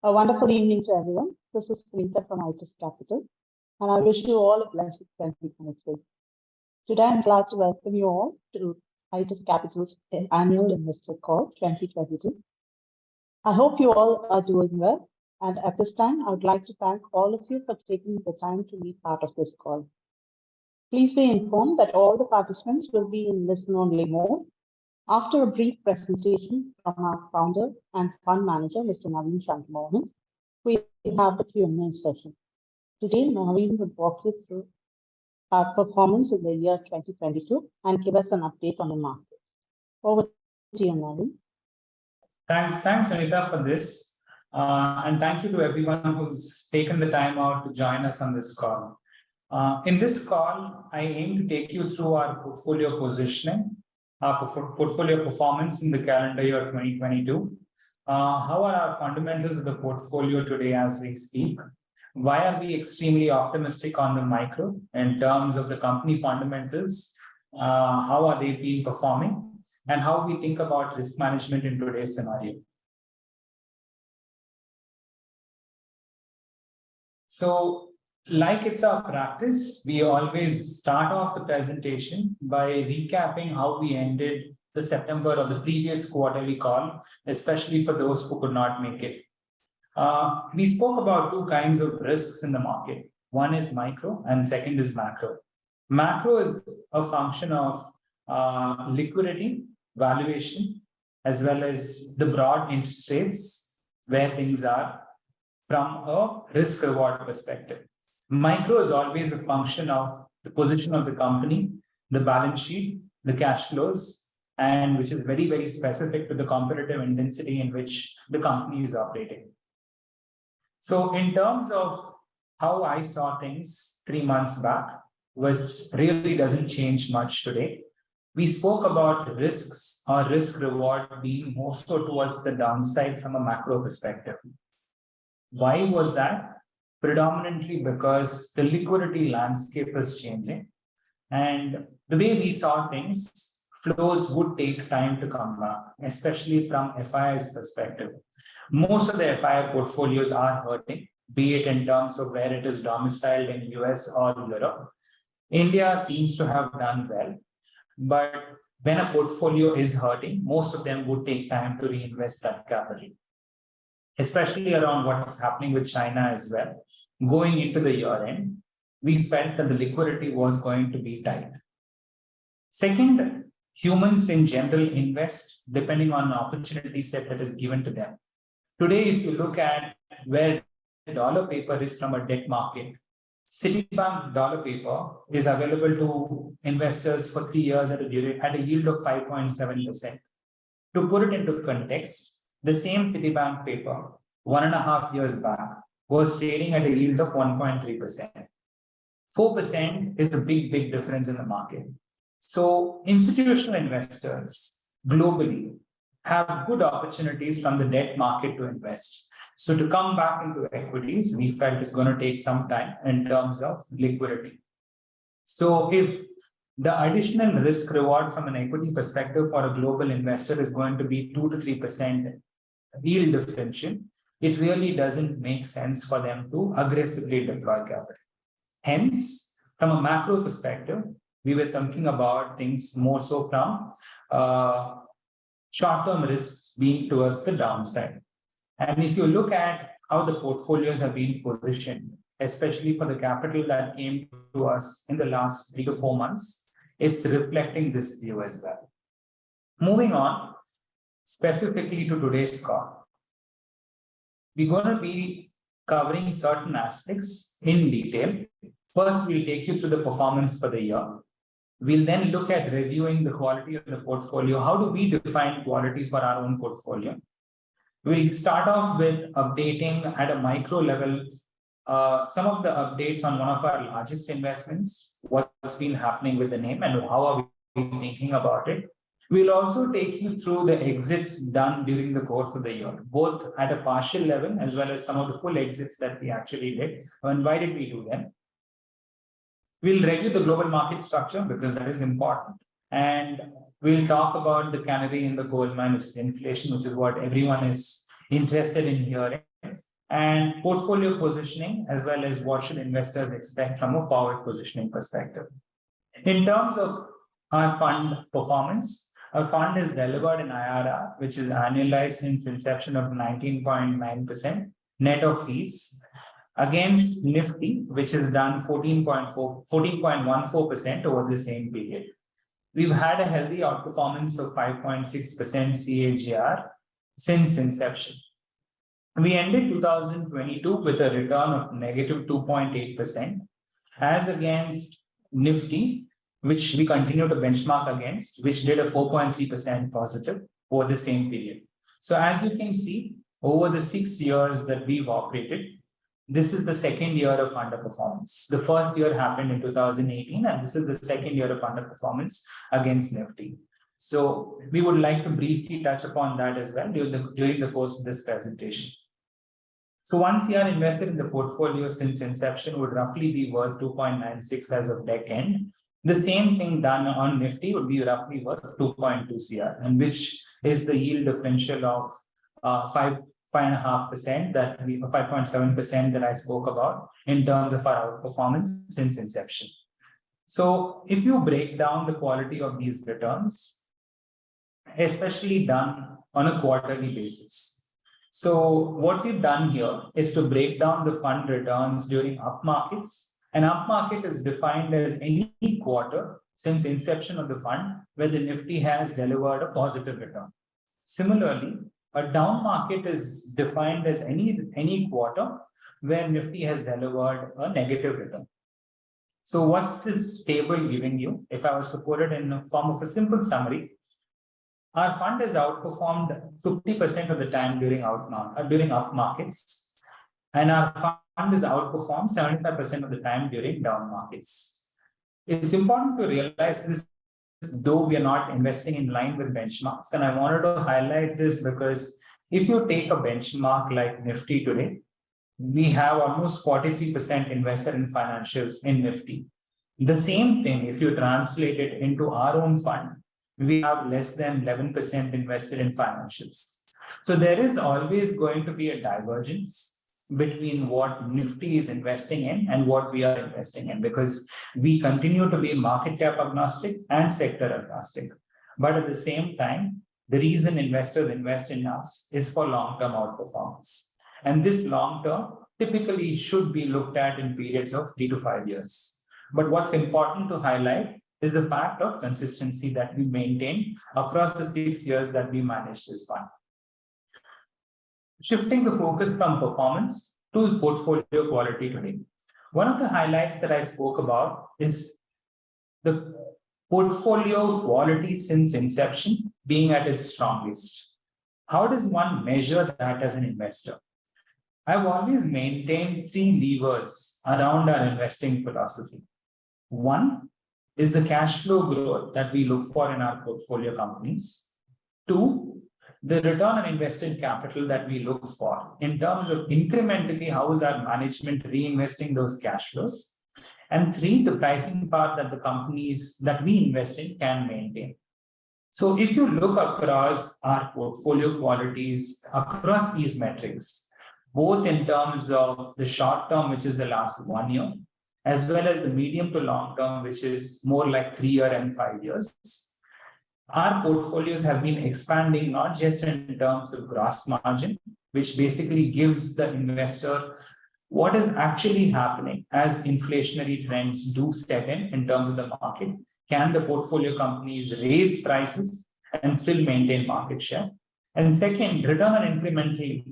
A wonderful evening to everyone. This is Sunita from Itus Capital, and I wish you all a blessed 2023. Today, I'm glad to welcome you all to Itus Capital's annual investor call 2022. I hope you all are doing well, and at this time, I would like to thank all of you for taking the time to be part of this call. Please be informed that all the participants will be in listen-only mode. After a brief presentation from our founder and fund manager, Mr. Naveen Chandramohan, we have the Q&A session. Today, Naveen will walk you through our performance in the year 2022 and give us an update on the market. Over to you, Naveen. Thanks, Anita, for this. And thank you to everyone who's taken the time out to join us on this call. In this call, I aim to take you through our portfolio positioning, our portfolio performance in the calendar year 2022. How are our fundamentals of the portfolio today as we speak? Why are we extremely optimistic on the micro in terms of the company fundamentals? How are they been performing? And how we think about risk management in today's scenario. So, like it's our practice, we always start off the presentation by recapping how we ended the September of the previous quarterly call, especially for those who could not make it. We spoke about two kinds of risks in the market. One is micro and second is macro. Macro is a function of liquidity, valuation, as well as the broad interest rates, where things are from a risk-reward perspective. Micro is always a function of the position of the company, the balance sheet, the cash flows, and which is very, very specific to the competitive intensity in which the company is operating. So in terms of how I saw things 3 months back, which really doesn't change much today. We spoke about risks or risk reward being more so towards the downside from a macro perspective. Why was that? Predominantly because the liquidity landscape is changing. And the way we saw things, flows would take time to come back, especially from FII's perspective. Most of the FII portfolios are hurting, be it in terms of where it is domiciled in US or Europe. India seems to have done well, but when a portfolio is hurting, most of them would take time to reinvest that capital, especially around what is happening with China as well. Going into the year end, we felt that the liquidity was going to be tight. Second, humans in general invest depending on the opportunity set that is given to them. Today, if you look at where dollar paper is from a debt market, Citibank dollar paper is available to investors for 3 years at a yield of 5.7%. To put it into context, the same Citibank paper 1.5 years back was trading at a yield of 1.3%. 4% is a big difference in the market. So institutional investors globally have good opportunities from the debt market to invest. So to come back into equities, we felt it's going to take some time in terms of liquidity. So if the additional risk reward from an equity perspective for a global investor is going to be 2 to 3% yield differential, it really doesn't make sense for them to aggressively deploy capital. Hence, from a macro perspective, we were thinking about things more so from short-term risks being towards the downside. And if you look at how the portfolios have been positioned, especially for the capital that came to us in the last 3 to 4 months, it's reflecting this view as well. Moving on, specifically to today's call, we're going to be covering certain aspects in detail. First, we'll take you through the performance for the year. We'll then look at reviewing the quality of the portfolio. How do we define quality for our own portfolio? We'll start off with updating at a micro level some of the updates on one of our largest investments, what's been happening with the name and how are we thinking about it. We'll also take you through the exits done during the course of the year, both at a partial level as well as some of the full exits that we actually did. And why did we do them? We'll review the global market structure because that is important. And we'll talk about the canary in the coal mine, which is inflation, which is what everyone is interested in hearing. and portfolio positioning, as well as what should investors expect from a forward positioning perspective. In terms of our fund performance, our fund is delivered in IRR, which is annualized since inception of 19.9% net of fees, against Nifty, which has done 14.14% over the same period. We've had a healthy outperformance of 5.6% CAGR since inception. We ended 2022 with a return of negative 2.8%, as against Nifty, which we continue to benchmark against, which did a 4.3% positive over the same period. So as you can see, over the 6 years that we've operated, this is the second year of underperformance. The first year happened in 2018, and this is the second year of underperformance against Nifty. So we would like to briefly touch upon that as well during the course of this presentation. So 1 CR invested in the portfolio since inception would roughly be worth 2.96 as of deck end. The same thing done on Nifty would be roughly worth 2.2 CR, and which is the yield differential of 5.5% that 5.7% that I spoke about in terms of our outperformance since inception. So if you break down the quality of these returns, especially done on a quarterly basis. So what we've done here is to break down the fund returns during up markets. An up market is defined as any quarter since inception of the fund where the Nifty has delivered a positive return. Similarly, a down market is defined as any quarter where Nifty has delivered a negative return. So what's this table giving you? If I was to put it in the form of a simple summary, our fund has outperformed 50% of the time during up markets, and our fund is outperformed 75% of the time during down markets. It's important to realize this, though we are not investing in line with benchmarks. And I wanted to highlight this because if you take a benchmark like Nifty today, we have almost 43% invested in financials in Nifty. The same thing, if you translate it into our own fund, we have less than 11% invested in financials. So there is always going to be a divergence between what Nifty is investing in and what we are investing in, because we continue to be market cap agnostic and sector agnostic. But at the same time, the reason investors invest in us is for long-term outperformance. And this long-term typically should be looked at in periods of 3 to 5 years. But what's important to highlight is the fact of consistency that we maintain across the 6 years that we manage this fund. Shifting the focus from performance to portfolio quality today. One of the highlights that I spoke about is the portfolio quality since inception being at its strongest. How does one measure that as an investor? I've always maintained 3 levers around our investing philosophy. One is the cash flow growth that we look for in our portfolio companies. 2, the return on invested capital that we look for in terms of incrementally how is our management reinvesting those cash flows. And 3, the pricing power that the companies that we invest in can maintain. So if you look across our portfolio qualities, across these metrics, both in terms of the short term, which is the last 1 year, as well as the medium to long term, which is more like 3 years and 5 years, our portfolios have been expanding not just in terms of gross margin, which basically gives the investor what is actually happening as inflationary trends do set in terms of the market. Can the portfolio companies raise prices and still maintain market share? And second, return on incremental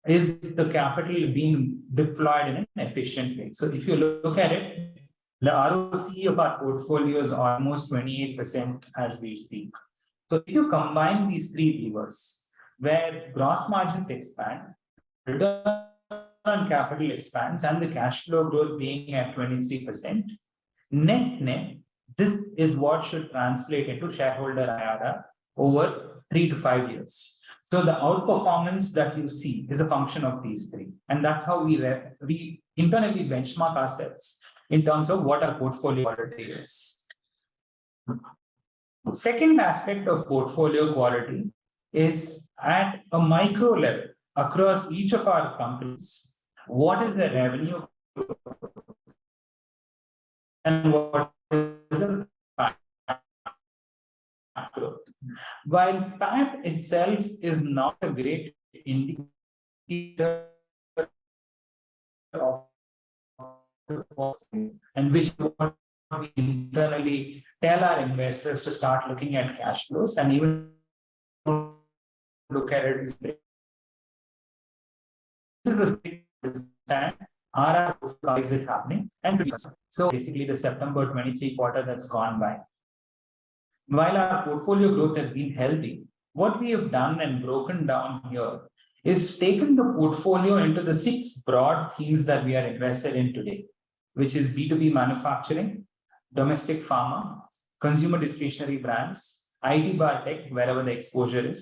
is the capital being deployed in an efficient way. So if you look at it, the ROC of our portfolio is almost 28% as we speak. So if you combine these 3 levers, where gross margins expand, return on capital expands, and the cash flow growth being at 23%, net, this is what should translate into shareholder IRR over 3 to 5 years. So the outperformance that you see is a function of these 3. And that's how we internally benchmark ourselves in terms of what our portfolio quality is. Second aspect of portfolio quality is at a micro level across each of our companies, what is the revenue and what is the PAT growth. While PAT itself is not a great indicator of the portfolio, and which is what we internally tell our investors to start looking at cash flows and even look at it. This is the understand how is it happening, and so basically the September 23 quarter that's gone by. While our portfolio growth has been healthy, what we have done and broken down here is taken the portfolio into the 6 broad themes that we are invested in today, which is B2B manufacturing, domestic pharma, consumer discretionary brands, IT bar tech, wherever the exposure is,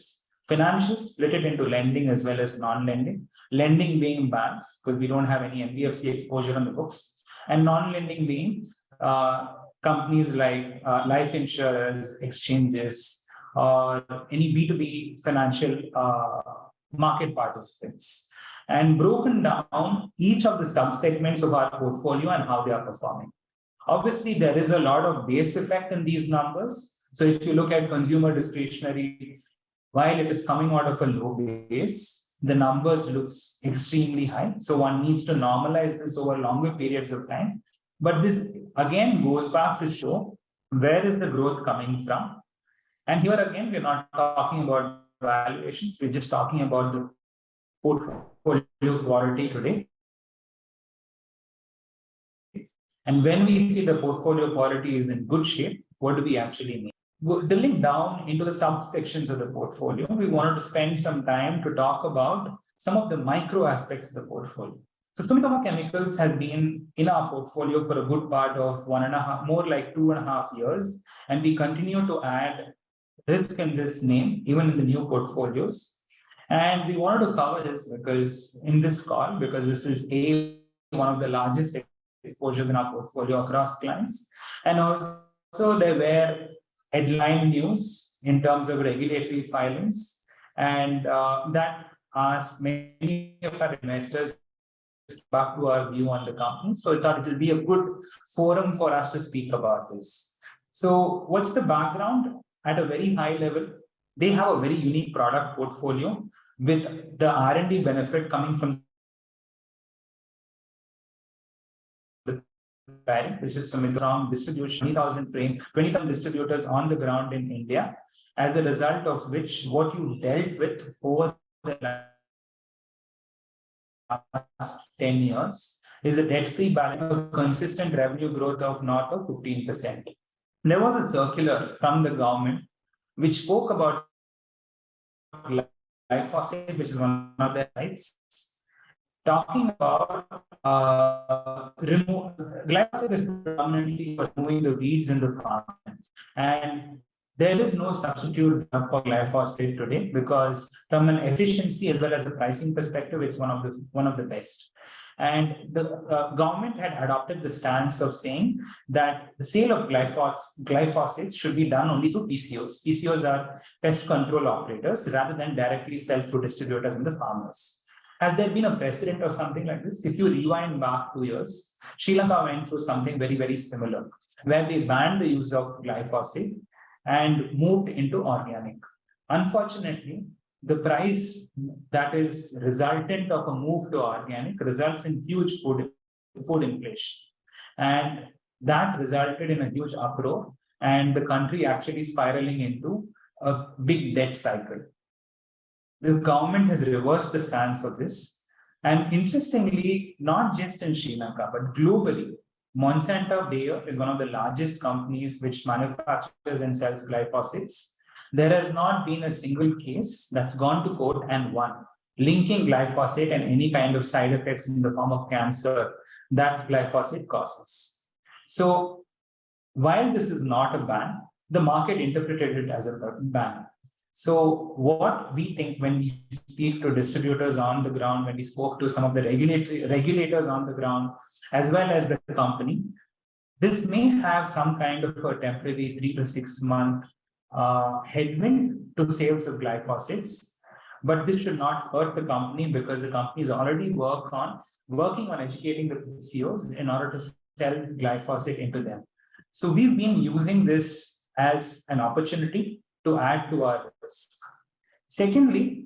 financials, split it into lending as well as non-lending, lending being banks, because we don't have any NBFC exposure on the books, and non-lending being companies like life insurers, exchanges, or any B2B financial market participants, and broken down each of the subsegments of our portfolio and how they are performing. Obviously, there is a lot of base effect in these numbers. So if you look at consumer discretionary, while it is coming out of a low base, the numbers looks extremely high. So one needs to normalize this over longer periods of time. But this again goes back to show where is the growth coming from. And here again, we're not talking about valuations. We're just talking about the portfolio quality today. And when we see the portfolio quality is in good shape, what do we actually mean? Drilling down into the subsections of the portfolio, we wanted to spend some time to talk about some of the micro aspects of the portfolio. So Sumitomo Chemicals has been in our portfolio for a good part of 1.5, more like 2.5 years, and we continue to add risk in this name, even in the new portfolios. And we wanted to cover this because in this call, because this is one of the largest exposures in our portfolio across clients, and also there were headline news in terms of regulatory filings, and that asked many of our investors back to our view on the company. So I thought it will be a good forum for us to speak about this. So what's the background? At a very high level, they have a very unique product portfolio with the R&D benefit coming from the parent, which is Sumitomo distribution, 20,000 distributors on the ground in India, as a result of which what you dealt with over the last 10 years is a debt-free balance of consistent revenue growth of north of 15%. There was a circular from the government which spoke about glyphosate, which is one of their sites, talking about glyphosate is predominantly for removing the weeds in the farms, and there is no substitute for glyphosate today because from an efficiency as well as a pricing perspective, it's one of the best. And the government had adopted the stance of saying that the sale of glyphosates should be done only through PCOs. PCOs are pest control operators rather than directly sell to distributors and the farmers. Has there been a precedent or something like this? If you rewind back 2 years, Sri Lanka went through something very, very similar, where they banned the use of glyphosate and moved into organic. Unfortunately, the price that is resultant of a move to organic results in huge food inflation. And that resulted in a huge uproar and the country actually spiraling into a big debt cycle. The government has reversed the stance of this. And interestingly, not just in Sri Lanka, but globally, Monsanto Bayer is one of the largest companies which manufactures and sells glyphosates. There has not been a single case that's gone to court and won, linking glyphosate and any kind of side effects in the form of cancer that glyphosate causes. So while this is not a ban, the market interpreted it as a ban. So what we think when we speak to distributors on the ground, when we spoke to some of the regulators on the ground, as well as the company, this may have some kind of a temporary 3 to 6 month headwind to sales of glyphosates. But this should not hurt the company because the company is already working on educating the CEOs in order to sell glyphosate into them. So we've been using this as an opportunity to add to our risk. Secondly,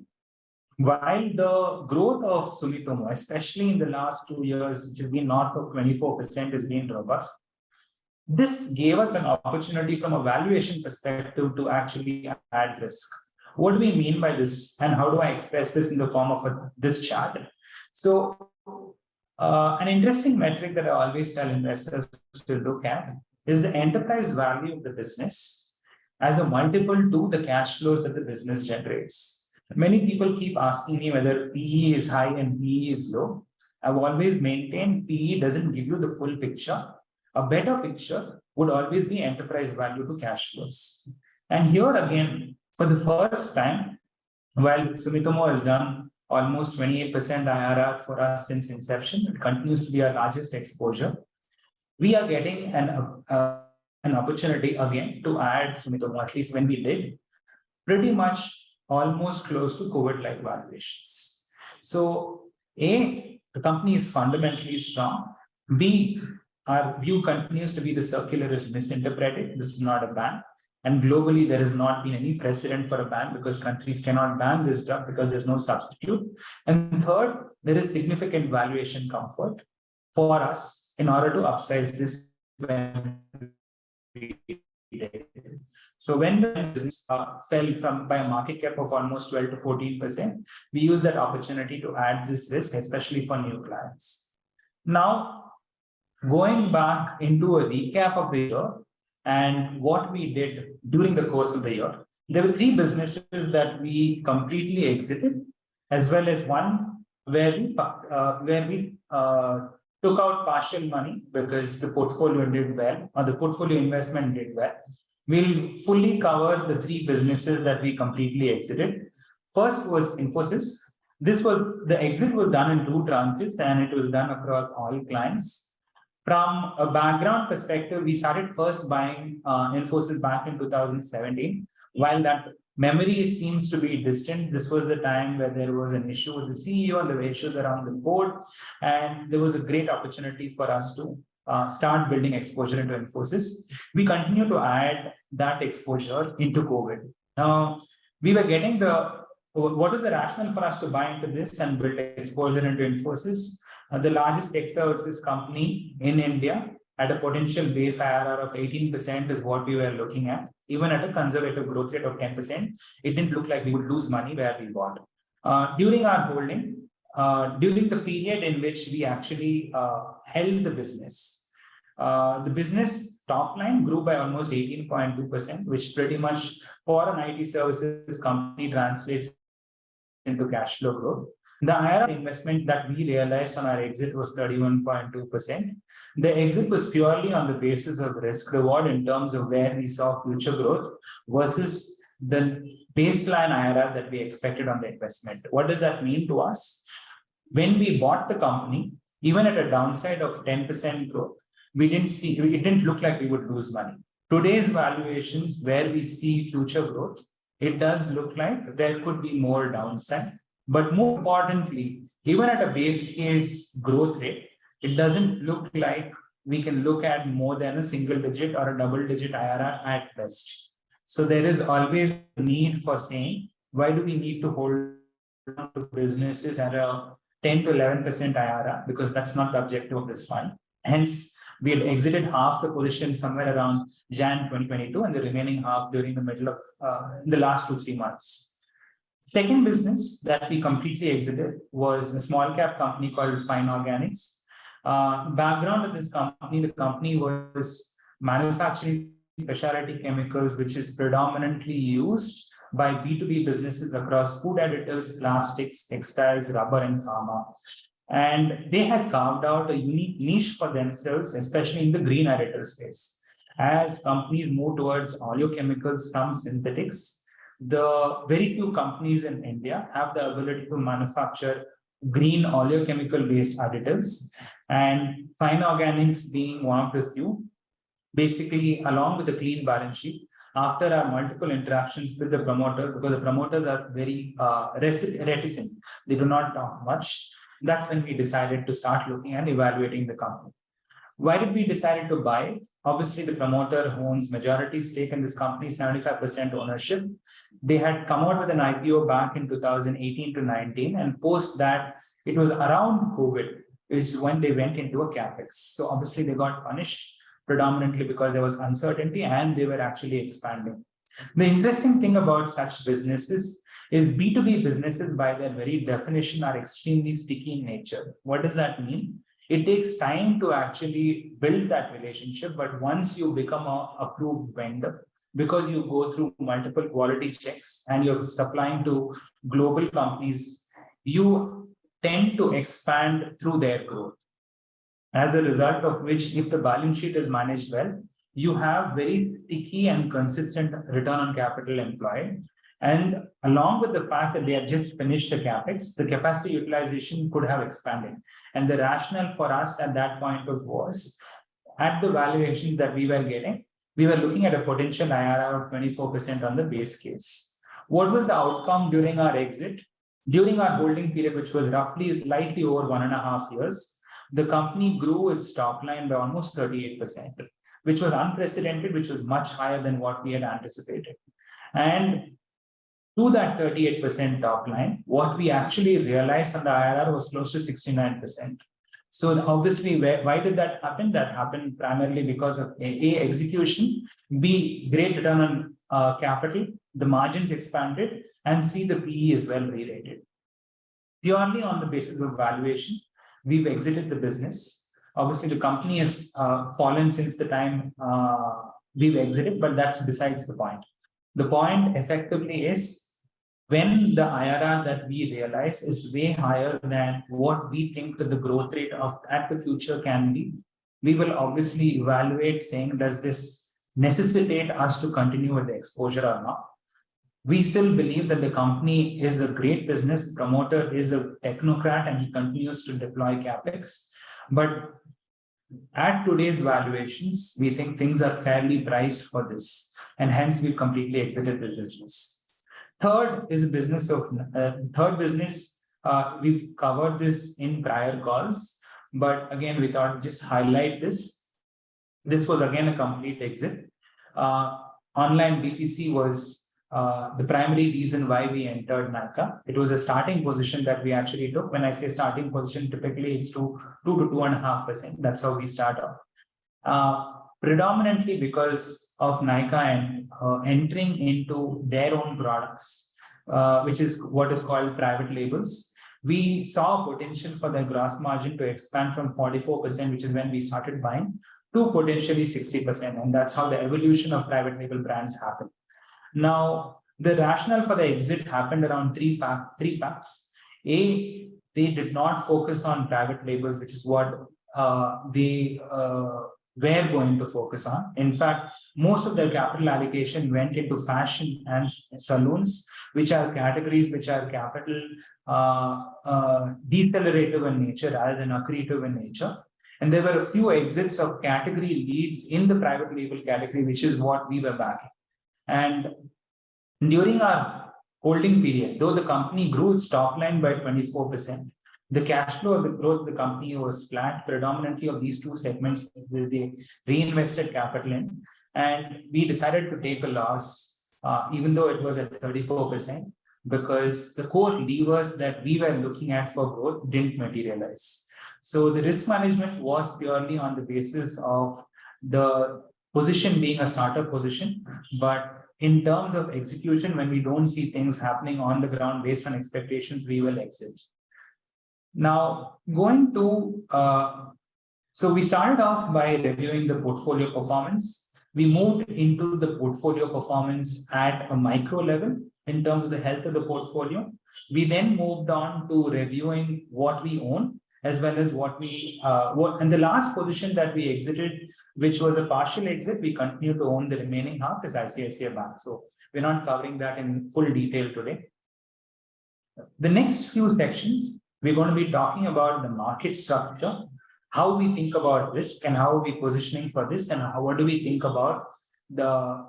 while the growth of Sumitomo, especially in the last 2 years, which has been north of 24%, has been robust, this gave us an opportunity from a valuation perspective to actually add risk. What do we mean by this, and how do I express this in the form of this chart? So, an interesting metric that I always tell investors to look at is the enterprise value of the business as a multiple to the cash flows that the business generates. Many people keep asking me whether PE is high and PE is low. I've always maintained PE doesn't give you the full picture. A better picture would always be enterprise value to cash flows. And here again, for the first time, while Sumitomo has done almost 28% IRR for us since inception, it continues to be our largest exposure. We are getting an opportunity again to add Sumitomo, at least when we did, pretty much almost close to COVID-like valuations. So A, the company is fundamentally strong. B, our view continues to be the circular is misinterpreted. This is not a ban. And globally, there has not been any precedent for a ban because countries cannot ban this drug because there's no substitute. And third, there is significant valuation comfort for us in order to upsize this when we did. So when the business fell by a market cap of almost 12 to 14%, we used that opportunity to add this risk, especially for new clients. Now, going back into a recap of the year and what we did during the course of the year, there were 3 businesses that we completely exited, as well as one where we took out partial money because the portfolio did well, or the portfolio investment did well. We'll fully cover the 3 businesses that we completely exited. First was Infosys. The exit was done in 2 tranches, and it was done across all clients. From a background perspective, we started first buying Infosys back in 2017. While that memory seems to be distant, this was the time where there was an issue with the CEO and there were issues around the board. And there was a great opportunity for us to start building exposure into Infosys. We continue to add that exposure into COVID. Now, we were getting what was the rationale for us to buy into this and build exposure into Infosys? The largest tech services company in India at a potential base IRR of 18% is what we were looking at. Even at a conservative growth rate of 10%, it didn't look like we would lose money where we bought. During our holding, during the period in which we actually held the business top line grew by almost 18.2%, which pretty much for an IT services company translates into cash flow growth. The IRR investment that we realized on our exit was 31.2%. The exit was purely on the basis of risk reward in terms of where we saw future growth versus the baseline IRR that we expected on the investment. What does that mean to us? When we bought the company, even at a downside of 10% growth, it didn't look like we would lose money. Today's valuations, where we see future growth, it does look like there could be more downside. But more importantly, even at a base case growth rate, it doesn't look like we can look at more than a single digit or a double digit IRR at best. So there is always a need for saying, why do we need to hold on to businesses at a 10 to 11% IRR? Because that's not the objective of this fund. Hence, we had exited half the position somewhere around Jan 2022 and the remaining half during the middle of the last 2-3 months. Second business that we completely exited was a small cap company called Fine Organics. Background of this company, the company was manufacturing specialty chemicals, which is predominantly used by B2B businesses across food additives, plastics, textiles, rubber, and pharma. And they had carved out a unique niche for themselves, especially in the green additive space. As companies move towards oleochemicals from synthetics, the very few companies in India have the ability to manufacture green oleochemical based additives, and Fine Organics being one of the few, basically along with the clean balance sheet, after our multiple interactions with the promoter, because the promoters are very reticent, they do not talk much. That's when we decided to start looking and evaluating the company. Why did we decide to buy it? Obviously, the promoter owns majority stake in this company, 75% ownership. They had come out with an IPO back in 2018 to 19, and post that, it was around COVID, is when they went into a capex. So obviously, they got punished predominantly because there was uncertainty and they were actually expanding. The interesting thing about such businesses is B2B businesses, by their very definition, are extremely sticky in nature. What does that mean? It takes time to actually build that relationship, but once you become an approved vendor, because you go through multiple quality checks and you're supplying to global companies, you tend to expand through their growth. As a result of which, if the balance sheet is managed well, you have very sticky and consistent return on capital employed. And along with the fact that they have just finished a capex, the capacity utilization could have expanded. And the rationale for us at that point was, at the valuations that we were getting, we were looking at a potential IRR of 24% on the base case. What was the outcome during our exit? During our holding period, which was roughly slightly over 1.5 years, the company grew its top line by almost 38%, which was unprecedented, which was much higher than what we had anticipated. And to that 38% top line, what we actually realized on the IRR was close to 69%. So obviously, why did that happen? That happened primarily because of A, execution, B, great return on capital, the margins expanded, and C, the PE is well re-rated. Purely on the basis of valuation, we've exited the business. Obviously, the company has fallen since the time we've exited, but that's besides the point. The point effectively is, when the IRR that we realize is way higher than what we think that the growth rate of at the future can be, we will obviously evaluate saying, does this necessitate us to continue with the exposure or not? We still believe that the company is a great business. The promoter is a technocrat and he continues to deploy capex. But at today's valuations, we think things are fairly priced for this, and hence we've completely exited the business. Third is a business of we've covered this in prior calls, but again, we thought we'd just highlight this. This was again a complete exit. Online BPC was the primary reason why we entered Nykaa. It was a starting position that we actually took. When I say starting position, typically it's 2 to 2.5%. That's how we start off. Predominantly because of Nykaa and entering into their own products, which is what is called private labels. We saw potential for their gross margin to expand from 44%, which is when we started buying, to potentially 60%. And that's how the evolution of private label brands happened. Now, the rationale for the exit happened around three facts. A, they did not focus on private labels, which is what they were going to focus on. In fact, most of their capital allocation went into fashion and salons, which are categories which are capital decelerative in nature rather than accretive in nature. And there were a few exits of category leads in the private label category, which is what we were backing. And during our holding period, though the company grew its top line by 24%, the cash flow of the growth of the company was flat. Predominantly of these two segments, they reinvested capital in, and we decided to take a loss, even though it was at 34%, because the core levers that we were looking at for growth didn't materialize. So the risk management was purely on the basis of the position being a startup position, but in terms of execution, when we don't see things happening on the ground based on expectations, we will exit. Now, going to, so we started off by reviewing the portfolio performance. We moved into the portfolio performance at a micro level in terms of the health of the portfolio. We then moved on to reviewing what we own, as well as what we, and the last position that we exited, which was a partial exit, we continue to own the remaining half is ICICI Bank. So we're not covering that in full detail today. The next few sections, we're going to be talking about the market structure, how we think about risk and how are we positioning for this, and what do we think about the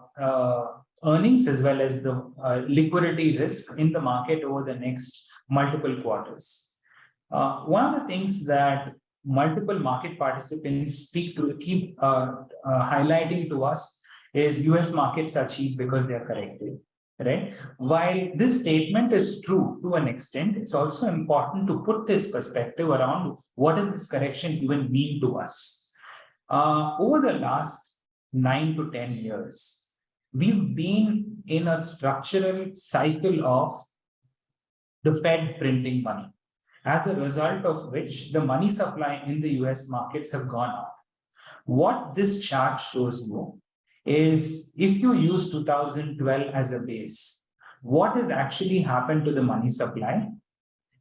earnings as well as the liquidity risk in the market over the next multiple quarters. One of the things that multiple market participants keep highlighting to us is US markets are cheap because they are corrective, right? While this statement is true to an extent, it's also important to put this perspective around what does this correction even mean to us. Over the last 9 to 10 years, we've been in a structural cycle of the Fed printing money, as a result of which the money supply in the US markets have gone up. What this chart shows you is if you use 2012 as a base, what has actually happened to the money supply?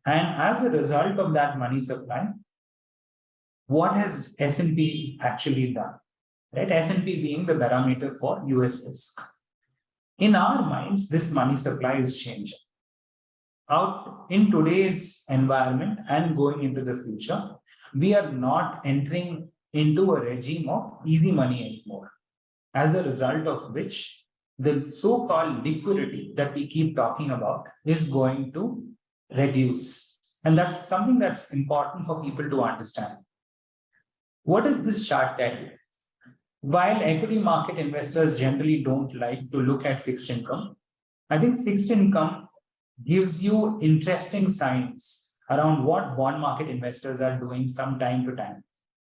And as a result of that money supply, what has S&P actually done? Right? S&P being the barometer for US risk. In our minds, this money supply is changing. Out in today's environment and going into the future, we are not entering into a regime of easy money anymore. As a result of which, the so-called liquidity that we keep talking about is going to reduce. And that's something that's important for people to understand. What does this chart tell you? While equity market investors generally don't like to look at fixed income, I think fixed income gives you interesting signs around what bond market investors are doing from time to time.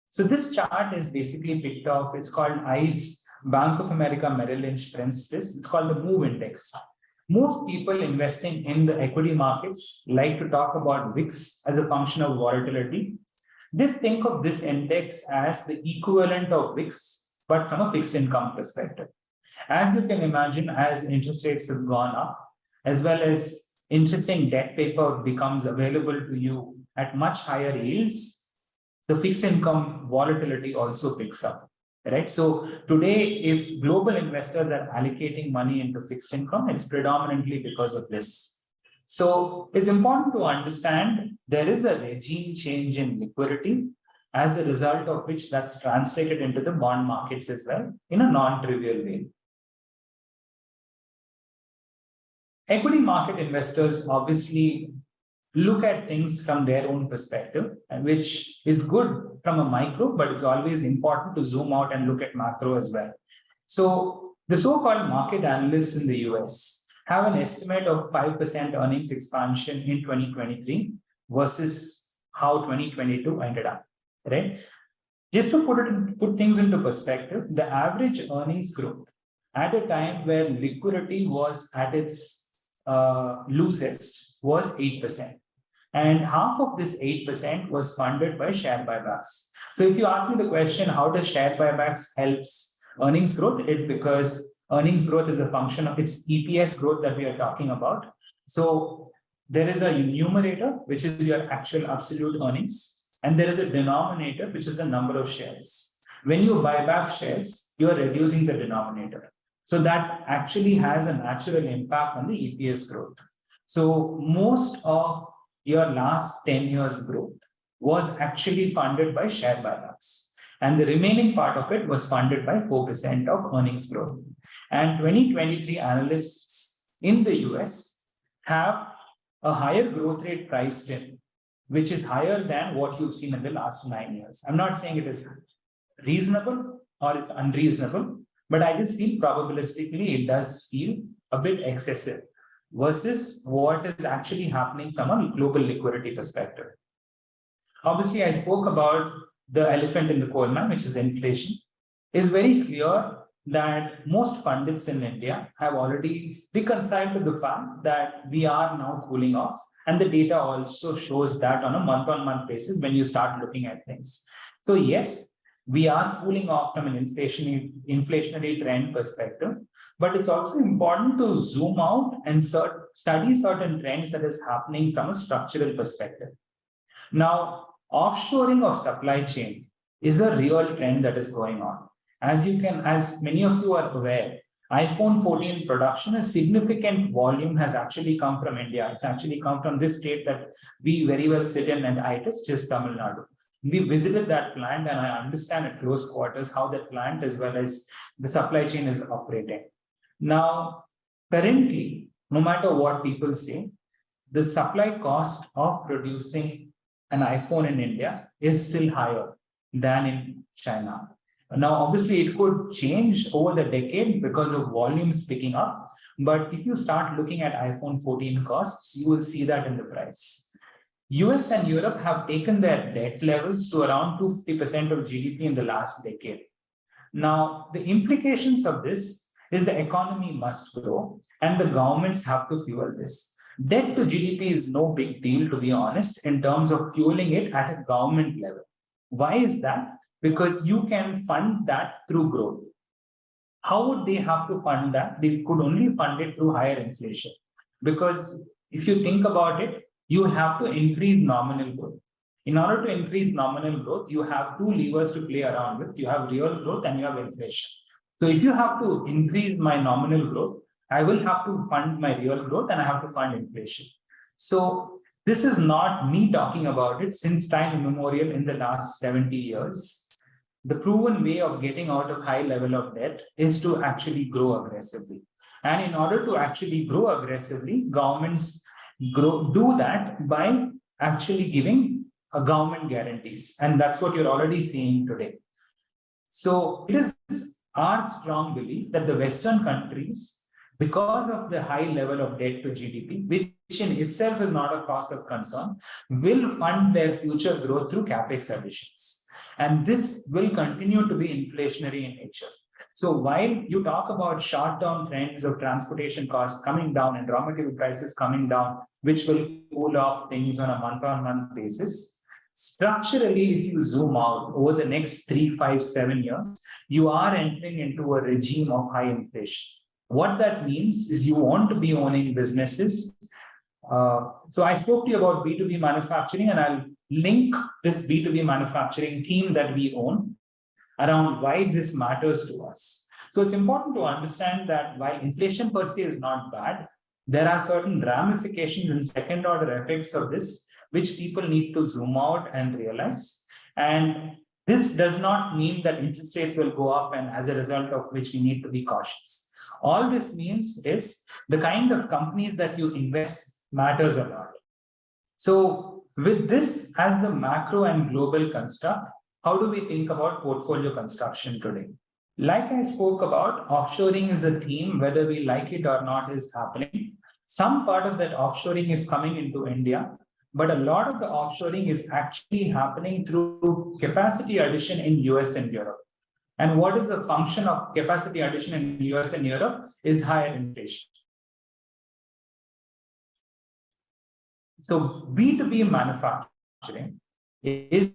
So this chart is basically picked off. It's called ICE, Bank of America Merrill Lynch Principles. It's called the MOVE Index. Most people investing in the equity markets like to talk about VIX as a function of volatility. Just think of this index as the equivalent of VIX, but from a fixed income perspective. As you can imagine, as interest rates have gone up, as well as interesting debt paper becomes available to you at much higher yields, the fixed income volatility also picks up, right? So today, if global investors are allocating money into fixed income, it's predominantly because of this. So it's important to understand there is a regime change in liquidity, as a result of which that's translated into the bond markets as well in a non-trivial way. Equity market investors obviously look at things from their own perspective, which is good from a micro, but it's always important to zoom out and look at macro as well. So the so-called market analysts in the US have an estimate of 5% earnings expansion in 2023 versus how 2022 ended up, right? Just to put things into perspective, the average earnings growth at a time where liquidity was at its loosest was 8%. And half of this 8% was funded by share buybacks. So if you ask me the question, how does share buybacks helps earnings growth? It's because earnings growth is a function of its EPS growth that we are talking about. So there is a numerator, which is your actual absolute earnings, and there is a denominator, which is the number of shares. When you buy back shares, you are reducing the denominator. So that actually has a natural impact on the EPS growth. So most of your last 10 years growth was actually funded by share buybacks. And the remaining part of it was funded by 4% of earnings growth. And 2023 analysts in the US have a higher growth rate priced in, which is higher than what you've seen in the last 9 years. I'm not saying it is reasonable or it's unreasonable, but I just feel probabilistically it does feel a bit excessive versus what is actually happening from a global liquidity perspective. Obviously, I spoke about the elephant in the coal mine, which is inflation. It's very clear that most pundits in India have already reconciled to the fact that we are now cooling off. And the data also shows that on a month-on-month basis when you start looking at things. So yes, we are cooling off from an inflationary trend perspective, but it's also important to zoom out and study certain trends that is happening from a structural perspective. Now, offshoring of supply chain is a real trend that is going on. As many of you are aware, iPhone 14 production, a significant volume has actually come from India. It's actually come from this state that we very well sit in and Itus, just Tamil Nadu. We visited that plant and I understand at close quarters how that plant as well as the supply chain is operating. Now, currently, no matter what people say, the supply cost of producing an iPhone in India is still higher than in China. Now, obviously, it could change over the decade because of volumes picking up. But if you start looking at iPhone 14 costs, you will see that in the price. US and Europe have taken their debt levels to around 250% of GDP in the last decade. Now, the implications of this is the economy must grow and the governments have to fuel this. Debt to GDP is no big deal, to be honest, in terms of fueling it at a government level. Why is that? Because you can fund that through growth. How would they have to fund that? They could only fund it through higher inflation. Because if you think about it, you have to increase nominal growth. In order to increase nominal growth, you have two levers to play around with. You have real growth and you have inflation. So if you have to increase my nominal growth, I will have to fund my real growth and I have to fund inflation. So this is not me talking about it since time immemorial in the last 70 years. The proven way of getting out of high level of debt is to actually grow aggressively. And in order to actually grow aggressively, governments do that by actually giving a government guarantees. And that's what you're already seeing today. So it is our strong belief that the Western countries, because of the high level of debt to GDP, which in itself is not a cause of concern, will fund their future growth through capex additions. And this will continue to be inflationary in nature. So while you talk about short-term trends of transportation costs coming down and raw material prices coming down, which will cool off things on a month-on-month basis, structurally, if you zoom out over the next 3, 5, 7 years, you are entering into a regime of high inflation. What that means is you want to be owning businesses. So I spoke to you about B2B manufacturing, and I'll link this B2B manufacturing theme that we own around why this matters to us. So it's important to understand that while inflation per se is not bad, there are certain ramifications and second order effects of this, which people need to zoom out and realize. And this does not mean that interest rates will go up, and as a result of which we need to be cautious. All this means is the kind of companies that you invest matters a lot. So with this as the macro and global construct, how do we think about portfolio construction today? Like I spoke about, offshoring is a theme, whether we like it or not, is happening. Some part of that offshoring is coming into India, but a lot of the offshoring is actually happening through capacity addition in US and Europe. And what is the function of capacity addition in US and Europe is higher inflation. So B2B manufacturing is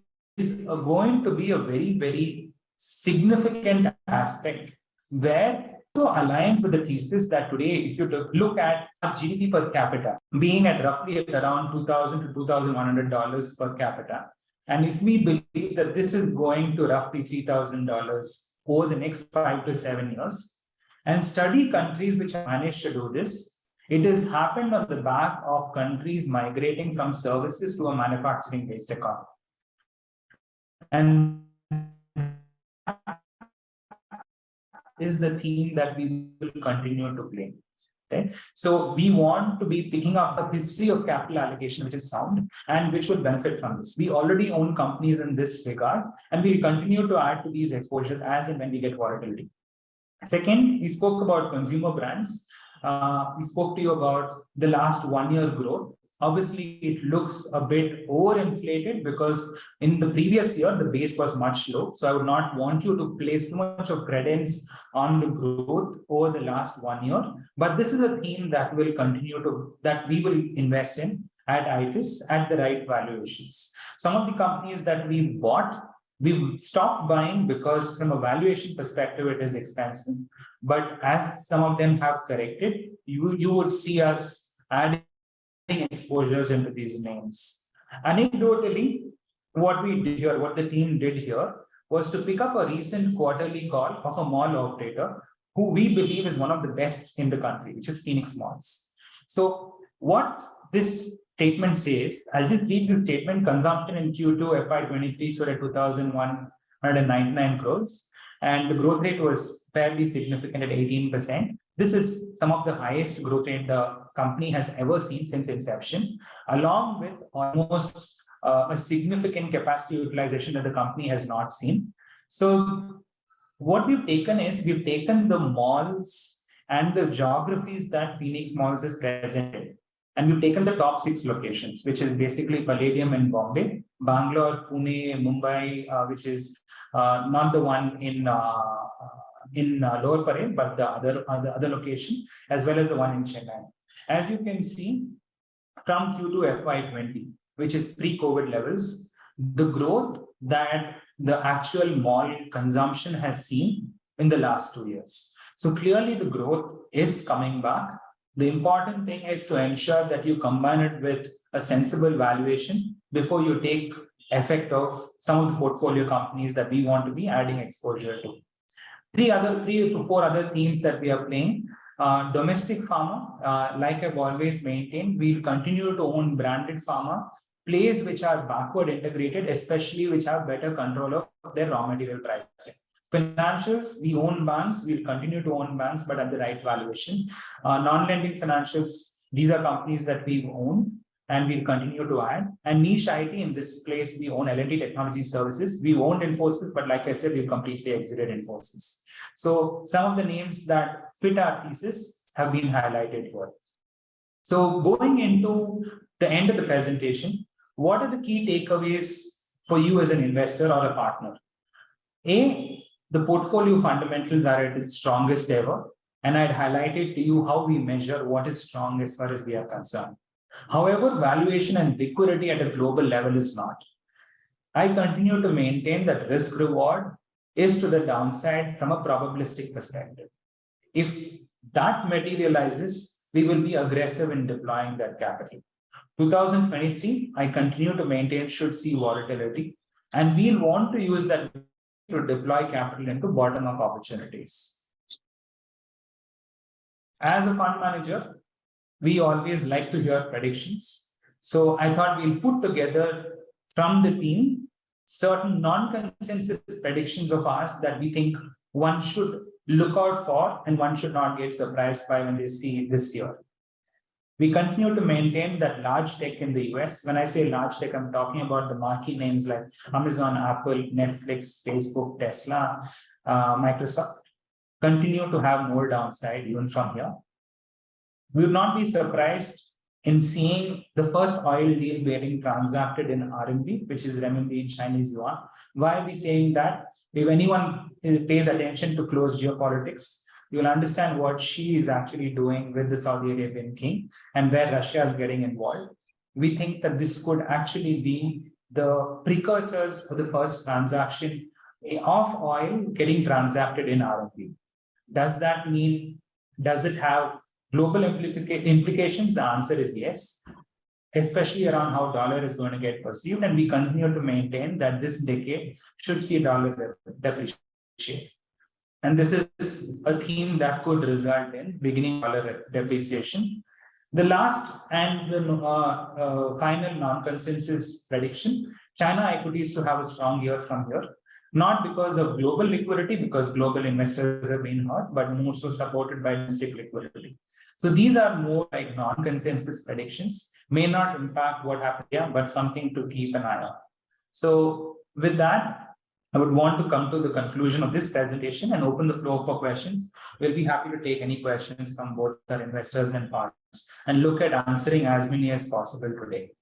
going to be a very, very significant aspect where also aligns with the thesis that today, if you look at our GDP per capita being at roughly at around $2,000 to $2,100 per capita, and if we believe that this is going to roughly $3,000 over the next 5 to 7 years, and study countries which have managed to do this, it has happened on the back of countries migrating from services to a manufacturing-based economy. And is the theme that we will continue to play. Okay? So we want to be picking up a history of capital allocation which is sound and which will benefit from this. We already own companies in this regard, and we continue to add to these exposures as and when we get volatility. Second, we spoke about consumer brands. We spoke to you about the last 1 year growth. Obviously, it looks a bit overinflated because in the previous year, the base was much low. So I would not want you to place too much of credence on the growth over the last 1 year. But this is a theme that will continue to, that we will invest in at Itus at the right valuations. Some of the companies that we bought, we stopped buying because from a valuation perspective, it is expensive. But as some of them have corrected, you would see us adding exposures into these names. Anecdotally, what we did here, what the team did here, was to pick up a recent quarterly call of a mall operator who we believe is one of the best in the country, which is Phoenix Malls. So what this statement says, I'll just read the statement. Consumption in Q2 FY23 stood at 2,199 crores, and the growth rate was fairly significant at 18%. This is some of the highest growth rate the company has ever seen since inception, along with almost a significant capacity utilization that the company has not seen. So what we've taken is we've taken the malls and the geographies that Phoenix Malls is present in. And we've taken the top 6 locations, which is basically Palladium in Bombay, Bangalore, Pune, Mumbai, which is not the one in Lower Parel, but the other location, as well as the one in Chennai. As you can see, from Q2 FY20, which is pre-COVID levels, the growth that the actual mall consumption has seen in the last 2 years. So clearly the growth is coming back. The important thing is to ensure that you combine it with a sensible valuation before you take effect of some of the portfolio companies that we want to be adding exposure to. 3 to 4 other themes that we are playing. Domestic pharma, like I've always maintained, we'll continue to own branded pharma, plays which are backward integrated, especially which have better control of their raw material pricing. Financials, we own banks, we'll continue to own banks, but at the right valuation. Non-lending financials, these are companies that we've owned and we'll continue to add. And niche IT, in this place, we own L&T Technology Services. We owned Infosys, but like I said, we've completely exited Infosys. So some of the names that fit our thesis have been highlighted here. So going into the end of the presentation, what are the key takeaways for you as an investor or a partner? The portfolio fundamentals are at its strongest ever, and I'd highlighted to you how we measure what is strong as far as we are concerned. However, valuation and liquidity at a global level is not. I continue to maintain that risk reward is to the downside from a probabilistic perspective. If that materializes, we will be aggressive in deploying that capital. 2023, I continue to maintain should see volatility, and we'll want to use that to deploy capital into bottom-up opportunities. As a fund manager, we always like to hear predictions. So I thought we'll put together from the team certain non-consensus predictions of ours that we think one should look out for and one should not get surprised by when they see this year. We continue to maintain that large tech in the US. When I say large tech, I'm talking about the marquee names like Amazon, Apple, Netflix, Facebook, Tesla, Microsoft, continue to have more downside even from here. We will not be surprised in seeing the first oil deal getting transacted in RMB, which is renminbi in Chinese yuan. Why are we saying that? If anyone pays attention to close geopolitics, you will understand what Xi is actually doing with the Saudi Arabian king and where Russia is getting involved. We think that this could actually be the precursors for the first transaction of oil getting transacted in RMB. Does that mean, does it have global implications? The answer is yes, especially around how dollar is going to get perceived. And we continue to maintain that this decade should see dollar depreciate. And this is a theme that could result in beginning dollar depreciation. The last and the final non-consensus prediction, China equities to have a strong year from here, not because of global liquidity, because global investors have been hurt, but more so supported by domestic liquidity. So these are more like non-consensus predictions, may not impact what happened here, but something to keep an eye on. So with that, I would want to come to the conclusion of this presentation and open the floor for questions. We'll be happy to take any questions from both our investors and partners and look at answering as many as possible today.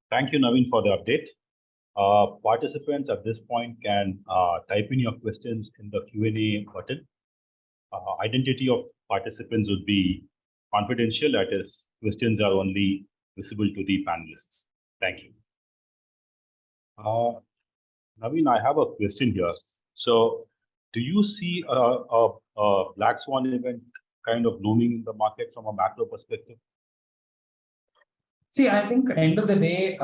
Thank you, Naveen, for the update. Participants at this point can type in your questions in the Q&A button. Identity of participants would be confidential, that is, questions are only visible to the panelists. Thank you. Naveen, I have a question here. So, do you see a black swan event kind of looming in the market from a macro perspective? See, I think at the end of the day,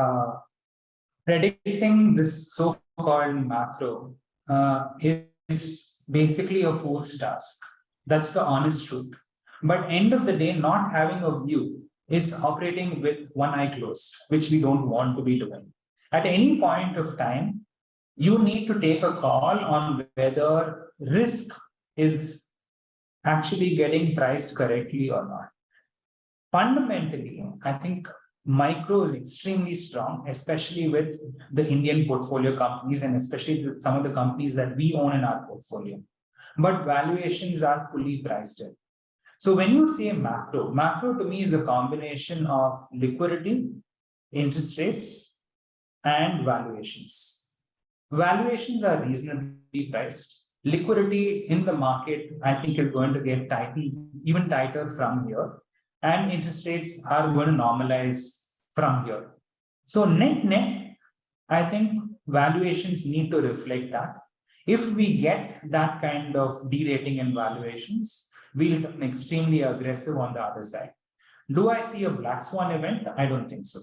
predicting this so-called macro is basically a fool's task. That's the honest truth. But end of the day, not having a view is operating with one eye closed, which we don't want to be doing. At any point of time, you need to take a call on whether risk is actually getting priced correctly or not. Fundamentally, I think micro is extremely strong, especially with the Indian portfolio companies and especially with some of the companies that we own in our portfolio. But valuations are fully priced in. So when you say macro, macro to me is a combination of liquidity, interest rates, and valuations. Valuations are reasonably priced. Liquidity in the market, I think, is going to get even tighter from here. And interest rates are going to normalize from here. So net, I think valuations need to reflect that. If we get that kind of derating in valuations, we'll become extremely aggressive on the other side. Do I see a black swan event? I don't think so.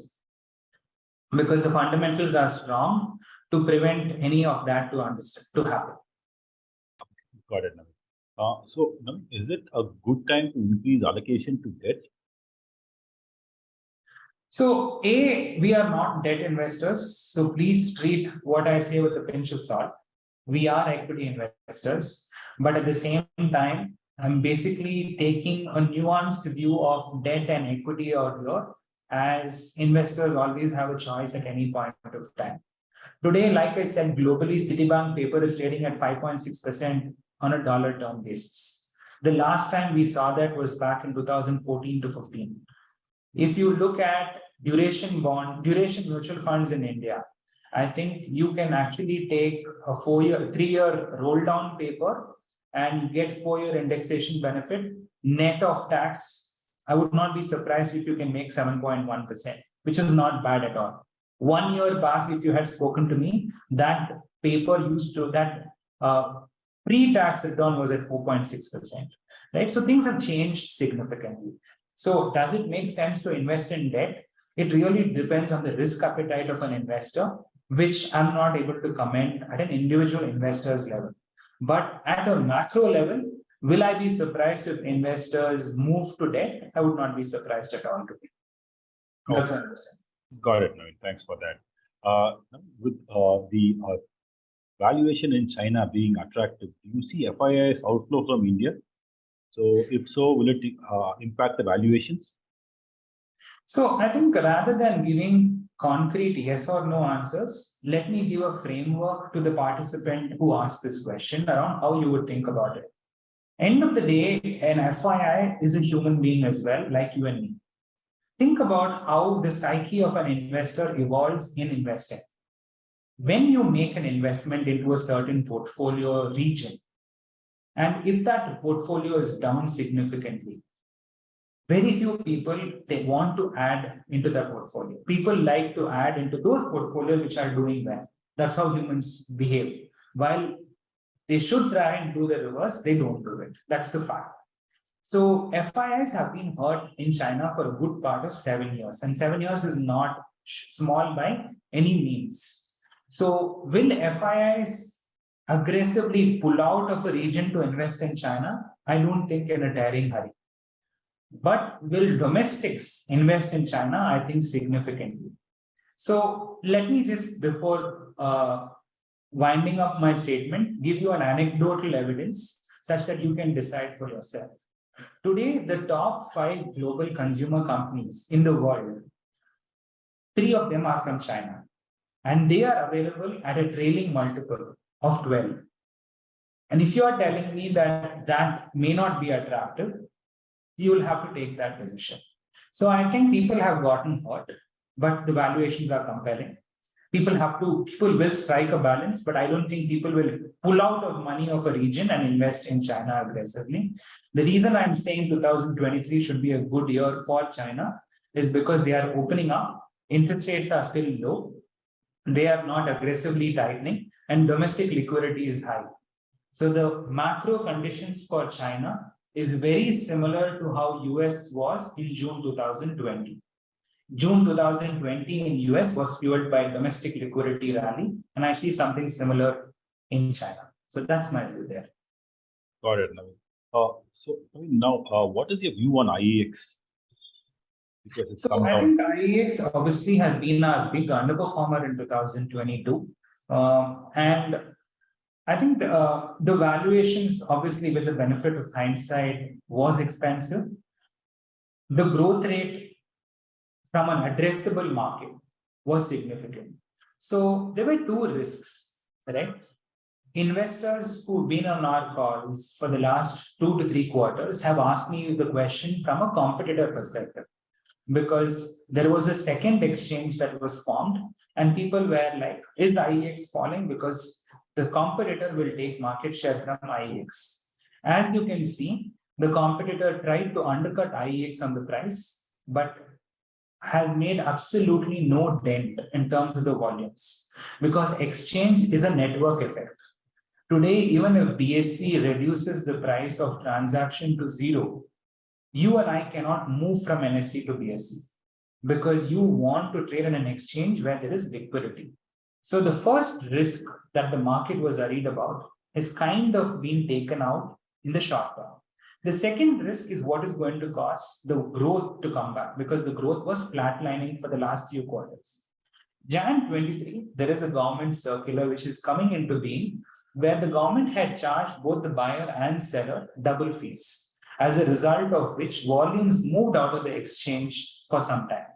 Because the fundamentals are strong to prevent any of that to happen. Got it, Naveen. So, Naveen, is it a good time to increase allocation to debt? So, we are not debt investors. So please treat what I say with a pinch of salt. We are equity investors, but at the same time, I'm basically taking a nuanced view of debt and equity out here, as investors always have a choice at any point of time. Today, like I said, globally, Citibank paper is trading at 5.6% on a dollar term basis. The last time we saw that was back in 2014 to 15. If you look at duration mutual funds in India, I think you can actually take a 3-year roll down paper and you get 4-year indexation benefit net of tax. I would not be surprised if you can make 7.1%, which is not bad at all. 1 year back, if you had spoken to me, that paper pre-tax return was at 4.6%, right? So things have changed significantly. So does it make sense to invest in debt? It really depends on the risk appetite of an investor, which I'm not able to comment at an individual investor's level. But at a macro level, will I be surprised if investors move to debt? I would not be surprised at all. That's what I'm saying. Got it, Naveen. Thanks for that. With the valuation in China being attractive, do you see FII's outflow from India? So if so, will it impact the valuations? So I think rather than giving concrete yes or no answers, let me give a framework to the participant who asked this question around how you would think about it. End of the day, an FII is a human being as well, like you and me. Think about how the psyche of an investor evolves in investing. When you make an investment into a certain portfolio region, and if that portfolio is down significantly, very few people, they want to add into their portfolio. People like to add into those portfolios which are doing well. That's how humans behave. While they should try and do the reverse, they don't do it. That's the fact. So FIIs have been hurt in China for a good part of 7 years. And 7 years is not small by any means. So will FIIs aggressively pull out of a region to invest in China? I don't think in a daring hurry. But will domestics invest in China? I think significantly. So let me just, before winding up my statement, give you an anecdotal evidence such that you can decide for yourself. Today, the top 5 global consumer companies in the world, 3 of them are from China, and they are available at a trailing multiple of 12. And if you are telling me that that may not be attractive, you will have to take that decision. So I think people have gotten hurt, but the valuations are compelling. People will strike a balance, but I don't think people will pull out of money of a region and invest in China aggressively. The reason I'm saying 2023 should be a good year for China is because they are opening up. Interest rates are still low. They are not aggressively tightening, and domestic liquidity is high. So the macro conditions for China is very similar to how US was in June 2020. June 2020 in US was fueled by domestic liquidity rally, and I see something similar in China. So that's my view there. Got it, Naveen. So now, what is your view on IEX? because it's So come I down. think IEX obviously has been our big underperformer in 2022. And I think the valuations, obviously, with the benefit of hindsight, was expensive. The growth rate from an addressable market was significant. So there were two risks, right? Investors who've been on our calls for the last 2 to 3 quarters have asked me the question from a competitor perspective, because there was a second exchange that was formed, and people were like, is the IEX falling because the competitor will take market share from IEX? As you can see, the competitor tried to undercut IEX on the price, but has made absolutely no dent in terms of the volumes, because exchange is a network effect. Today, even if BSE reduces the price of transaction to zero, you and I cannot move from NSE to BSE because you want to trade in an exchange where there is liquidity. So the first risk that the market was worried about is kind of being taken out in the short term. The second risk is what is going to cause the growth to come back, because the growth was flatlining for the last few quarters. Jan 23, there is a government circular which is coming into being, where the government had charged both the buyer and seller double fees, as a result of which volumes moved out of the exchange for some time.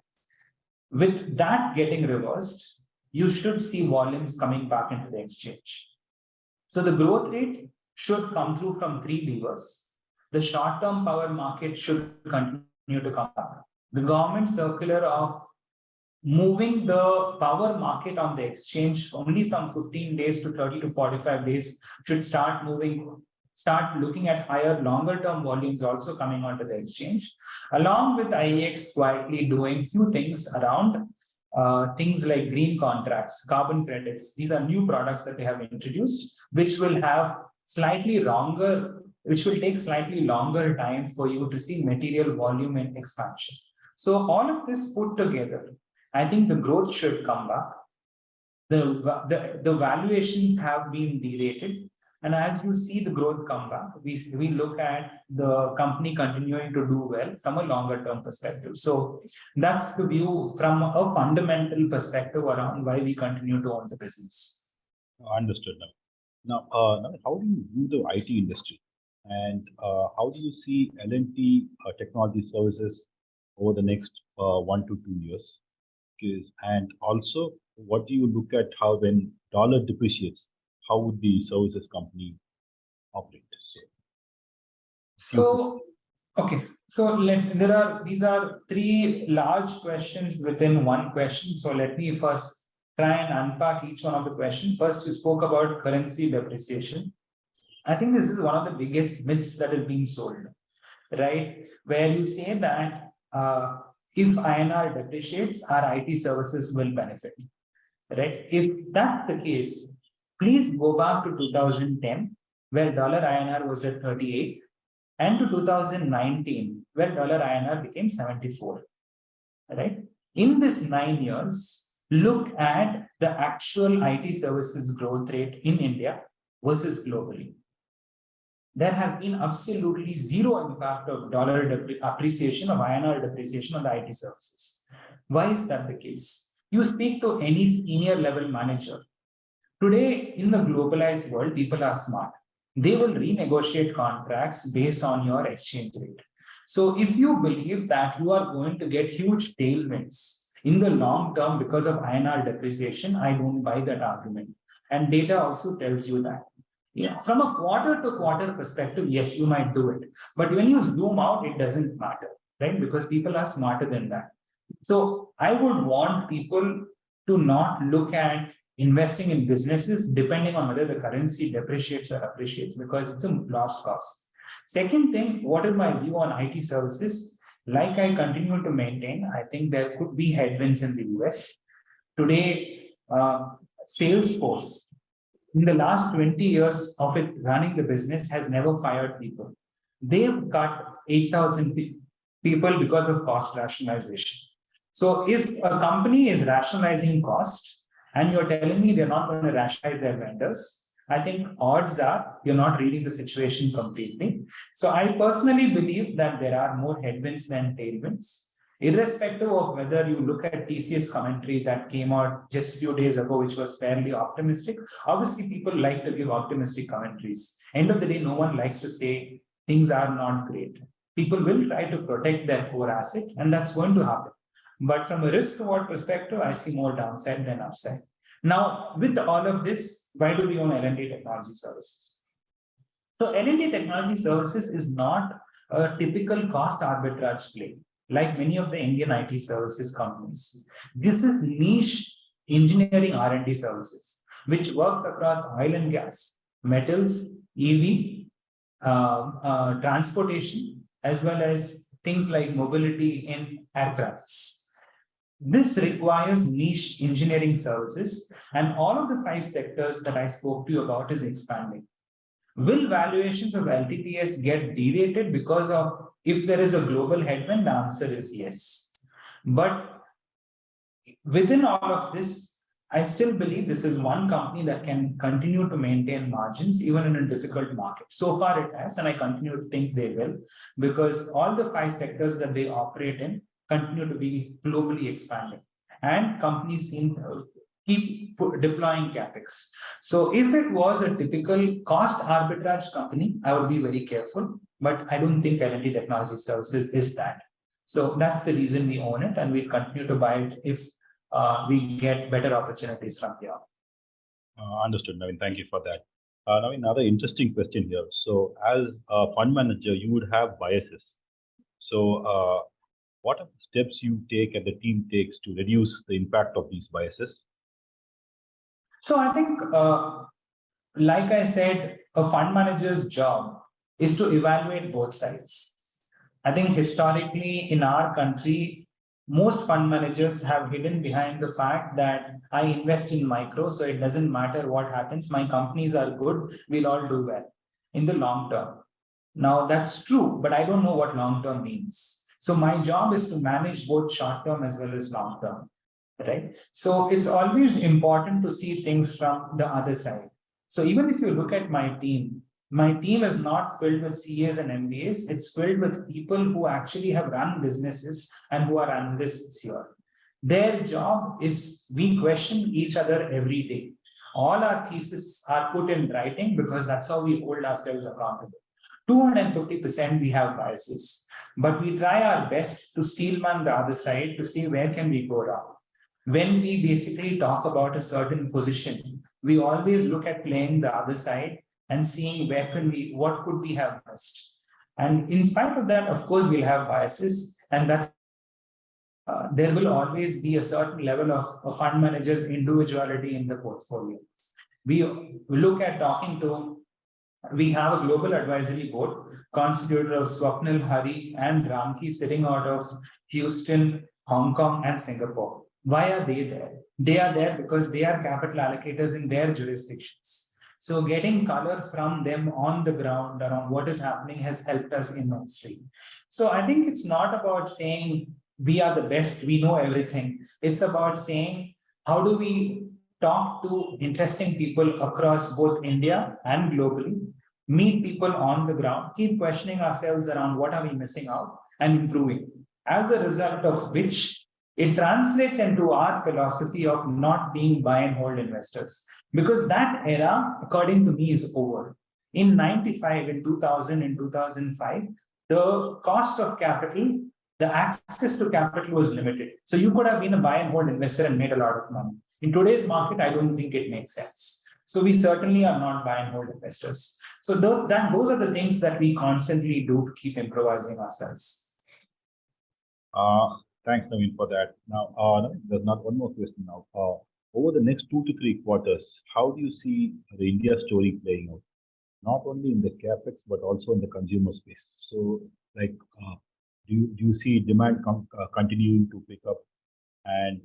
With that getting reversed, you should see volumes coming back into the exchange. So the growth rate should come through from three levers. The short-term power market should continue to come back. The government circular of moving the power market on the exchange only from 15 days to 30 to 45 days should start looking at higher, longer term volumes also coming onto the exchange, along with IEX quietly doing few things around things like green contracts, carbon credits. These are new products that they have introduced, which will take slightly longer time for you to see material volume and expansion. So all of this put together, I think the growth should come back. The valuations have been derated. And as you see the growth come back, we look at the company continuing to do well from a longer term perspective. So that's the view from a fundamental perspective around why we continue to own the business. Understood. Now, how do you view the IT industry? And how do you see L&T technology services over the next 1 to 2 years? And also, what do you look at how when dollar depreciates, how would the services company operate? So, okay. So these are three large questions within one question. So let me first try and unpack each one of the questions. First, you spoke about currency depreciation. I think this is one of the biggest myths that is being sold, right? Where you say that if INR depreciates, our IT services will benefit, right? If that's the case, please go back to 2010, where dollar INR was at 38, and to 2019, where dollar INR became 74, right? In this 9 years, look at the actual IT services growth rate in India versus globally. There has been absolutely zero impact of dollar appreciation, of INR depreciation on the IT services. Why is that the case? You speak to any senior level manager. Today, in the globalized world, people are smart. They will renegotiate contracts based on your exchange rate. So if you believe that you are going to get huge tailwinds in the long term because of INR depreciation, I don't buy that argument. And data also tells you that. Yeah, from a quarter to quarter perspective, yes, you might do it. But when you zoom out, it doesn't matter, right? Because people are smarter than that. So I would want people to not look at investing in businesses depending on whether the currency depreciates or appreciates, because it's a lost cost. Second thing, what is my view on IT services? Like I continue to maintain, I think there could be headwinds in the US. Today, Salesforce, in the last 20 years of it running the business, has never fired people. They've cut 8,000 people because of cost rationalization. So if a company is rationalizing cost and you're telling me they're not going to rationalize their vendors, I think odds are you're not reading the situation completely. So I personally believe that there are more headwinds than tailwinds. Irrespective of whether you look at TCS commentary that came out just a few days ago, which was fairly optimistic, obviously people like to give optimistic commentaries. End of the day, no one likes to say things are not great. People will try to protect their core asset, and that's going to happen. But from a risk reward perspective, I see more downside than upside. Now, with all of this, why do we own L&D Technology Services? So L&D Technology Services is not a typical cost arbitrage play, like many of the Indian IT services companies. This is niche engineering R&D services, which works across oil and gas, metals, EV, transportation, as well as things like mobility in aircrafts. This requires niche engineering services, and all of the 5 sectors that I spoke to you about is expanding. Will valuations of LTPS get derated because of if there is a global headwind? The answer is yes. But within all of this, I still believe this is one company that can continue to maintain margins even in a difficult market. So far it has, and I continue to think they will, because all the 5 sectors that they operate in continue to be globally expanding, and companies seem to keep deploying capex. So if it was a typical cost arbitrage company, I would be very careful, but I don't think L&D Technology Services is that. So that's the reason we own it, and we'll continue to buy it if we get better opportunities from here. Understood, Naveen. Thank you for that. Naveen, another interesting question here. So as a fund manager, you would have biases. So what are the steps you take and the team takes to reduce the impact of these biases? So I think, like I said, a fund manager's job is to evaluate both sides. I think historically in our country, most fund managers have hidden behind the fact that I invest in micro, so it doesn't matter what happens. My companies are good, we'll all do well in the long term. Now that's true, but I don't know what long term means. So my job is to manage both short term as well as long term. Right? So it's always important to see things from the other side. So even if you look at my team is not filled with CAs and MBAs. It's filled with people who actually have run businesses and who are analysts here. Their job is we question each other every day. All our theses are put in writing because that's how we hold ourselves accountable. 250% we have biases, but we try our best to steelman the other side to see where can we go wrong. When we basically talk about a certain position, we always look at playing the other side and seeing what could we have missed. And in spite of that, of course, we'll have biases, and that's there will always be a certain level of a fund manager's individuality in the portfolio. We look at we have a global advisory board constituted of Swapnil, Hari, and Ramki sitting out of Houston, Hong Kong, and Singapore. Why are they there? They are there because they are capital allocators in their jurisdictions. So getting color from them on the ground around what is happening has helped us immensely. So I think it's not about saying we are the best, we know everything. It's about saying, how do we talk to interesting people across both India and globally, meet people on the ground, keep questioning ourselves around what are we missing out and improving. As a result of which, it translates into our philosophy of not being buy and hold investors. Because that era, according to me, is over. In 95, in 2000, in 2005, the cost of capital, the access to capital was limited. So you could have been a buy and hold investor and made a lot of money. In today's market, I don't think it makes sense. So we certainly are not buy and hold investors. So those are the things that we constantly do to keep improvising ourselves. Thanks, Naveen, for that. Now, there's not one more question now. Over the next 2 to 3 quarters, how do you see the India story playing out? Not only in the capex, but also in the consumer space. So, like, do you see demand continuing to pick up? And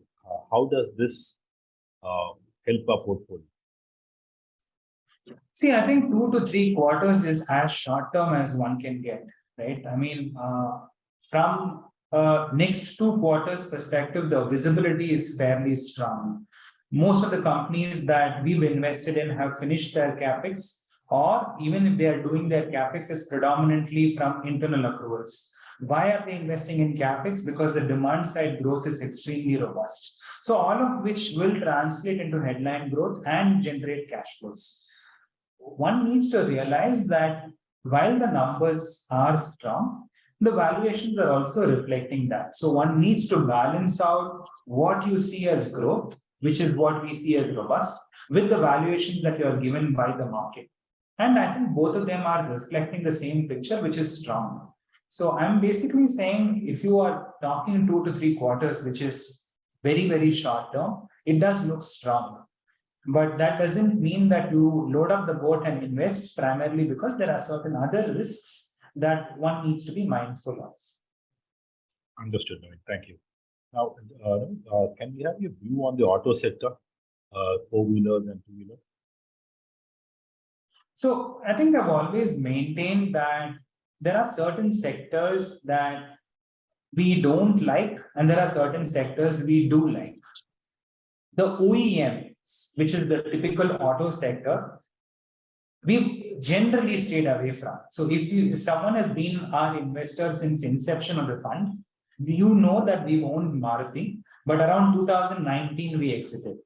how does this help our portfolio? See, I think 2 to 3 quarters is as short term as one can get, right? I mean, from next 2 quarters perspective, the visibility is fairly strong. Most of the companies that we've invested in have finished their capex, or even if they are doing their capex is predominantly from internal accruals. Why are they investing in CapEx? Because the demand side growth is extremely robust. So all of which will translate into headline growth and generate cash flows. One needs to realize that while the numbers are strong, the valuations are also reflecting that. So one needs to balance out what you see as growth, which is what we see as robust, with the valuations that you are given by the market. And I think both of them are reflecting the same picture, which is strong. So I'm basically saying if you are talking 2 to 3 quarters, which is very, very short term, it does look strong. But that doesn't mean that you load up the boat and invest, primarily because there are certain other risks that one needs to be mindful of. Understood, Naveen. Thank you. Now, can we have your view on the auto sector, four-wheelers and two-wheelers? So I think I've always maintained that there are certain sectors that we don't like, and there are certain sectors we do like. The OEMs, which is the typical auto sector, we've generally stayed away from. So if someone has been our investor since inception of the fund, you know that we've owned Maruti, but around 2019 we exited.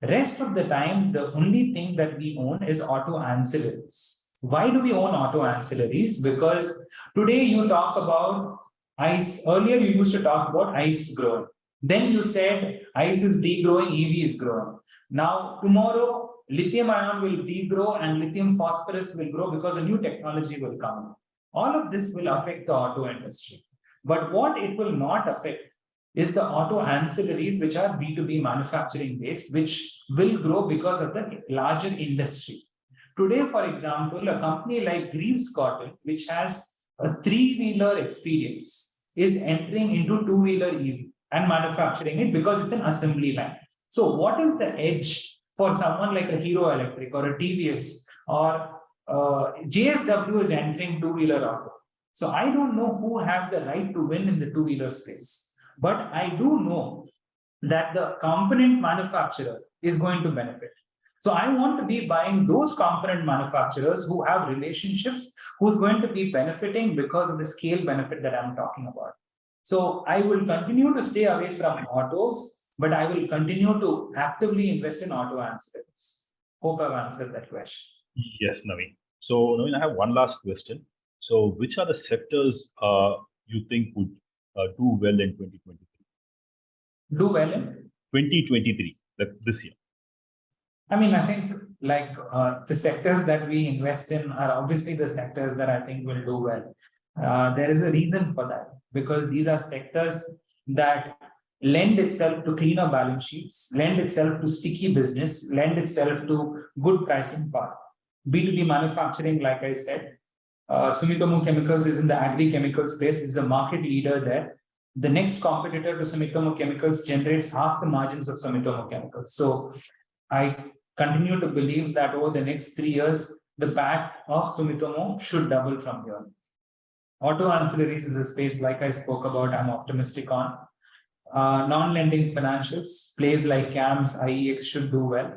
Rest of the time, the only thing that we own is auto ancillaries. Why do we own auto ancillaries? Because today you talk about ICE. Earlier you used to talk about ICE growing. Then you said ICE is degrowing, EV is growing. Now tomorrow lithium ion will degrow and lithium phosphorus will grow because a new technology will come. All of this will affect the auto industry. But what it will not affect is the auto ancillaries, which are B2B manufacturing based, which will grow because of the larger industry. Today, for example, a company like Greaves Cotton, which has a three-wheeler experience, is entering into two-wheeler EV and manufacturing it because it's an assembly line. So what is the edge for someone like a Hero Electric or a TVS or JSW is entering two-wheeler auto? So I don't know who has the right to win in the two-wheeler space. But I do know that the component manufacturer is going to benefit. So I want to be buying those component manufacturers who have relationships, who's going to be benefiting because of the scale benefit that I'm talking about. So I will continue to stay away from autos, but I will continue to actively invest in auto ancillaries. Hope I've answered that question. Yes, Naveen. So Naveen, I have one last question. So which are the sectors you think would do well in 2023? Do well in 2023, like this year. I mean, I think like the sectors that we invest in are obviously the sectors that I think will do well. There is a reason for that, because these are sectors that lend itself to cleaner balance sheets, lend itself to sticky business, lend itself to good pricing power. B2B manufacturing, like I said, Sumitomo Chemicals is in the agri-chemical space, is the market leader there. The next competitor to Sumitomo Chemicals generates half the margins of Sumitomo Chemicals. So I continue to believe that over the next 3 years, the PAT of Sumitomo should double from here. Auto ancillaries is a space, like I spoke about, I'm optimistic on. Non-lending financials, plays like CAMS, IEX should do well.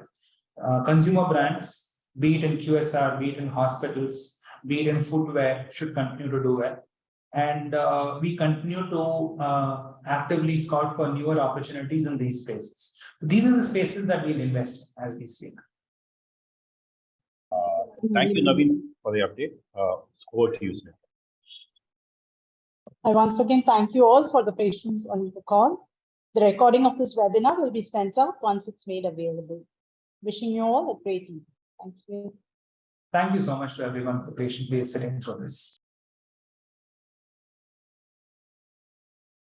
Consumer brands, be it in QSR, be it in hospitals, be it in footwear, should continue to do well. And we continue to actively scout for newer opportunities in these spaces. These are the spaces that we'll invest in as we speak. Thank you, Naveen, for the update. Over to you, sir. I once again thank you all for the patience on the call. The recording of this webinar will be sent out once it's made available. Wishing you all a great evening. Thank you. Thank you so much to everyone for patiently sitting through this.